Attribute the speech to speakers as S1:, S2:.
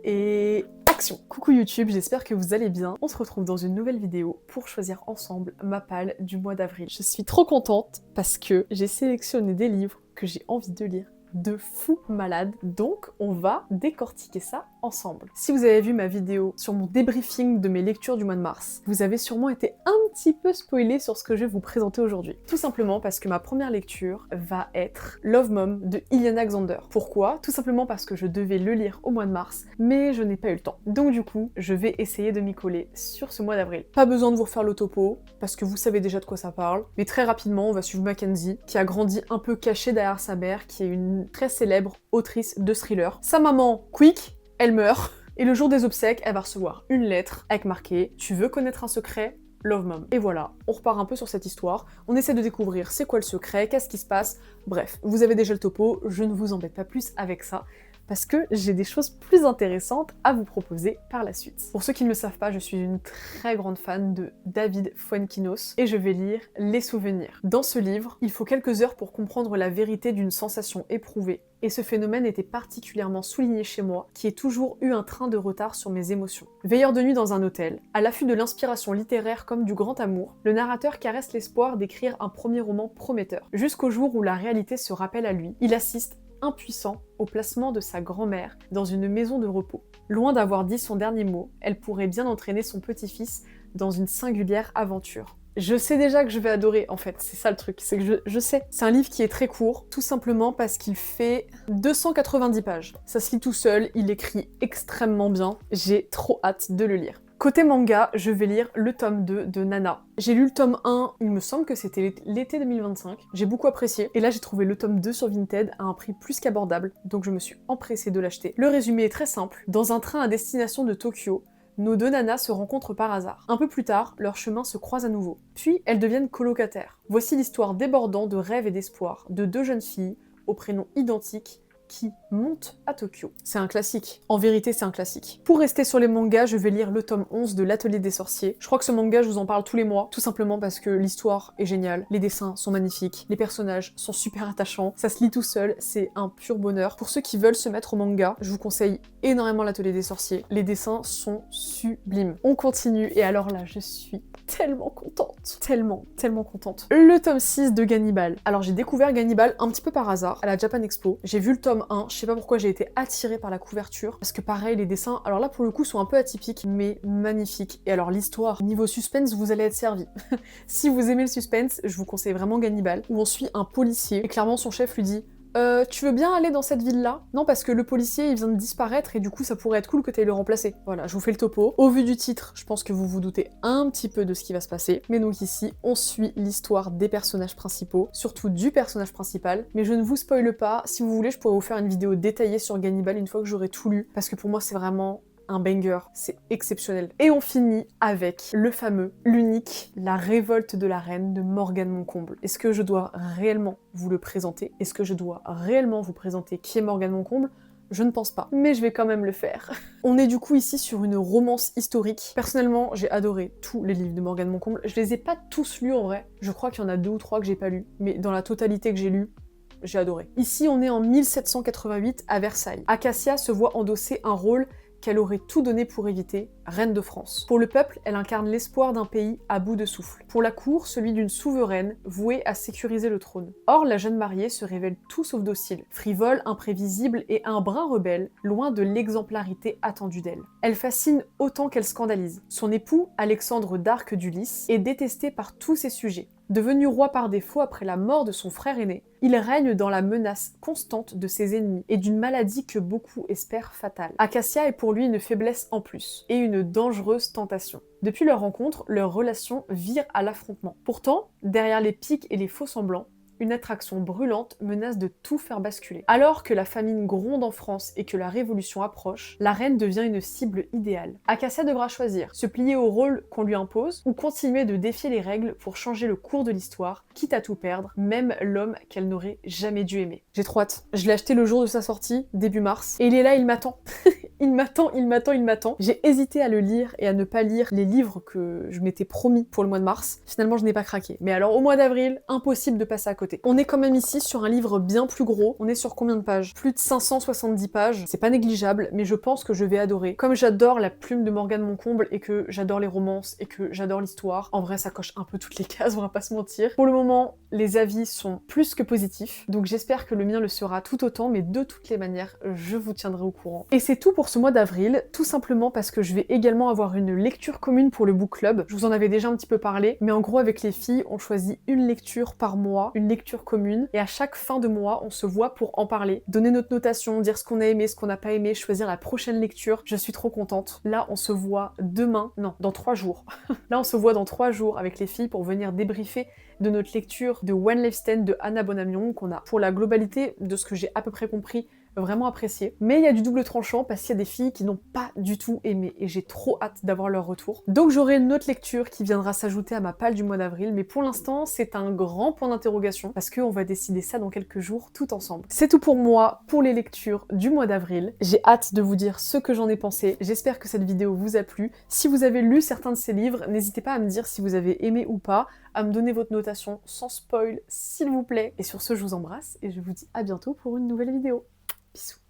S1: et action! Coucou YouTube, j'espère que vous allez bien. On se retrouve dans une nouvelle vidéo pour choisir ensemble ma palle du mois d'avril. Je suis trop contente parce que j'ai sélectionné des livres que j'ai envie de lire de fou malade, donc on va décortiquer ça ensemble. Si vous avez vu ma vidéo sur mon débriefing de mes lectures du mois de mars, vous avez sûrement été un petit peu spoilé sur ce que je vais vous présenter aujourd'hui. Tout simplement parce que ma première lecture va être Love Mom de Iliana Xander. Pourquoi? Tout simplement parce que je devais le lire au mois de mars, mais je n'ai pas eu le temps. Donc du coup, je vais essayer de m'y coller sur ce mois d'avril. Pas besoin de vous refaire le topo, parce que vous savez déjà de quoi ça parle, mais très rapidement, on va suivre Mackenzie, qui a grandi un peu cachée derrière sa mère, qui est une très célèbre autrice de thriller. Sa maman, Quick, elle meurt, et le jour des obsèques, elle va recevoir une lettre avec marqué « Tu veux connaître un secret ? Love Mom ». Et voilà, on repart un peu sur cette histoire, on essaie de découvrir c'est quoi le secret, qu'est-ce qui se passe, bref, vous avez déjà le topo, je ne vous embête pas plus avec ça, parce que j'ai des choses plus intéressantes à vous proposer par la suite. Pour ceux qui ne le savent pas, je suis une très grande fan de David Fuenquinos et je vais lire Les Souvenirs. Dans ce livre, il faut quelques heures pour comprendre la vérité d'une sensation éprouvée, et ce phénomène était particulièrement souligné chez moi, qui ai toujours eu un train de retard sur mes émotions. Veilleur de nuit dans un hôtel, à l'affût de l'inspiration littéraire comme du grand amour, le narrateur caresse l'espoir d'écrire un premier roman prometteur. Jusqu'au jour où la réalité se rappelle à lui, il assiste impuissant au placement de sa grand-mère dans une maison de repos. Loin d'avoir dit son dernier mot, elle pourrait bien entraîner son petit-fils dans une singulière aventure. Je sais déjà que je vais adorer, en fait, c'est ça le truc, c'est que je sais. C'est un livre qui est très court, tout simplement parce qu'il fait 290 pages. Ça se lit tout seul, il écrit extrêmement bien, j'ai trop hâte de le lire. Côté manga, je vais lire le tome 2 de Nana. J'ai lu le tome 1, il me semble que c'était l'été 2025. J'ai beaucoup apprécié. Et là, j'ai trouvé le tome 2 sur Vinted à un prix plus qu'abordable, donc je me suis empressée de l'acheter. Le résumé est très simple. Dans un train à destination de Tokyo, nos deux nanas se rencontrent par hasard. Un peu plus tard, leurs chemins se croisent à nouveau. Puis, elles deviennent colocataires. Voici l'histoire débordante de rêves et d'espoir de deux jeunes filles, aux prénoms identiques, qui monte à Tokyo. C'est un classique. En vérité, c'est un classique. Pour rester sur les mangas, je vais lire le tome 11 de l'Atelier des Sorciers. Je crois que ce manga, je vous en parle tous les mois, tout simplement parce que l'histoire est géniale, les dessins sont magnifiques, les personnages sont super attachants, ça se lit tout seul, c'est un pur bonheur. Pour ceux qui veulent se mettre au manga, je vous conseille énormément l'Atelier des Sorciers. Les dessins sont sublimes. On continue, et alors là, je suis tellement contente. Tellement contente. Le tome 6 de Gannibal. Alors j'ai découvert Gannibal un petit peu par hasard à la Japan Expo. J'ai vu le tome 1, je sais pas pourquoi j'ai été attirée par la couverture, parce que pareil, les dessins, alors là pour le coup, sont un peu atypiques, mais magnifiques. Et alors l'histoire, niveau suspense, vous allez être servi. Si vous aimez le suspense, je vous conseille vraiment Gannibal, où on suit un policier, et clairement son chef lui dit tu veux bien aller dans cette ville-là? Non, parce que le policier, il vient de disparaître et du coup, ça pourrait être cool que t'ailles le remplacer. Voilà, je vous fais le topo. Au vu du titre, je pense que vous vous doutez un petit peu de ce qui va se passer. Mais donc ici, on suit l'histoire des personnages principaux, surtout du personnage principal. Mais je ne vous spoile pas. Si vous voulez, je pourrais vous faire une vidéo détaillée sur Gannibal une fois que j'aurai tout lu, parce que pour moi, c'est vraiment un banger, c'est exceptionnel. Et on finit avec le fameux, l'unique, La Révolte de la Reine de Morgane Moncomble. Est-ce que je dois réellement vous le présenter? Est-ce que je dois réellement vous présenter qui est Morgane Moncomble? Je ne pense pas, mais je vais quand même le faire. On est du coup ici sur une romance historique. Personnellement, j'ai adoré tous les livres de Morgane Moncomble. Je les ai pas tous lus en vrai. Je crois qu'il y en a 2 ou 3 que j'ai pas lus, mais dans la totalité que j'ai lu, j'ai adoré. Ici, on est en 1788 à Versailles. Acacia se voit endosser un rôle qu'elle aurait tout donné pour éviter, reine de France. Pour le peuple, elle incarne l'espoir d'un pays à bout de souffle. Pour la cour, celui d'une souveraine vouée à sécuriser le trône. Or, la jeune mariée se révèle tout sauf docile, frivole, imprévisible et un brin rebelle, loin de l'exemplarité attendue d'elle. Elle fascine autant qu'elle scandalise. Son époux, Alexandre d'Arc d'Ulysse, est détesté par tous ses sujets. Devenu roi par défaut après la mort de son frère aîné, il règne dans la menace constante de ses ennemis et d'une maladie que beaucoup espèrent fatale. Acacia est pour lui une faiblesse en plus, et une dangereuse tentation. Depuis leur rencontre, leur relation vire à l'affrontement. Pourtant, derrière les piques et les faux-semblants, une attraction brûlante menace de tout faire basculer. Alors que la famine gronde en France et que la révolution approche, la reine devient une cible idéale. Acacia devra choisir, se plier au rôle qu'on lui impose, ou continuer de défier les règles pour changer le cours de l'histoire, quitte à tout perdre, même l'homme qu'elle n'aurait jamais dû aimer. J'ai trop hâte. Je l'ai acheté le jour de sa sortie, début mars, et il est là, il m'attend. il m'attend. J'ai hésité à le lire et à ne pas lire les livres que je m'étais promis pour le mois de mars. Finalement, je n'ai pas craqué. Mais alors, au mois d'avril, impossible de passer à côté. On est quand même ici sur un livre bien plus gros. On est sur combien de pages? Plus de 570 pages. C'est pas négligeable, mais je pense que je vais adorer. Comme j'adore la plume de Morgane Moncomble et que j'adore les romances et que j'adore l'histoire, en vrai, ça coche un peu toutes les cases, on va pas se mentir. Pour le moment, les avis sont plus que positifs, donc j'espère que le mien le sera tout autant, mais de toutes les manières, je vous tiendrai au courant. Et c'est tout pour ce mois d'avril, tout simplement parce que je vais également avoir une lecture commune pour le book club. Je vous en avais déjà un petit peu parlé, mais en gros avec les filles, on choisit une lecture par mois, une lecture commune, et à chaque fin de mois, on se voit pour en parler, donner notre notation, dire ce qu'on a aimé, ce qu'on n'a pas aimé, choisir la prochaine lecture. Je suis trop contente. Là, on se voit demain, non, dans 3 jours. Là, on se voit dans 3 jours avec les filles pour venir débriefer de notre lecture de One Life Stand de Anna Bonamion, qu'on a, pour la globalité de ce que j'ai à peu près compris, vraiment apprécié. Mais il y a du double tranchant parce qu'il y a des filles qui n'ont pas du tout aimé et j'ai trop hâte d'avoir leur retour. Donc j'aurai une autre lecture qui viendra s'ajouter à ma palle du mois d'avril, mais pour l'instant c'est un grand point d'interrogation parce qu'on va décider ça dans quelques jours tout ensemble. C'est tout pour moi pour les lectures du mois d'avril. J'ai hâte de vous dire ce que j'en ai pensé. J'espère que cette vidéo vous a plu. Si vous avez lu certains de ces livres, n'hésitez pas à me dire si vous avez aimé ou pas, à me donner votre notation sans spoil s'il vous plaît. Et sur ce, je vous embrasse et je vous dis à bientôt pour une nouvelle vidéo. Bisous.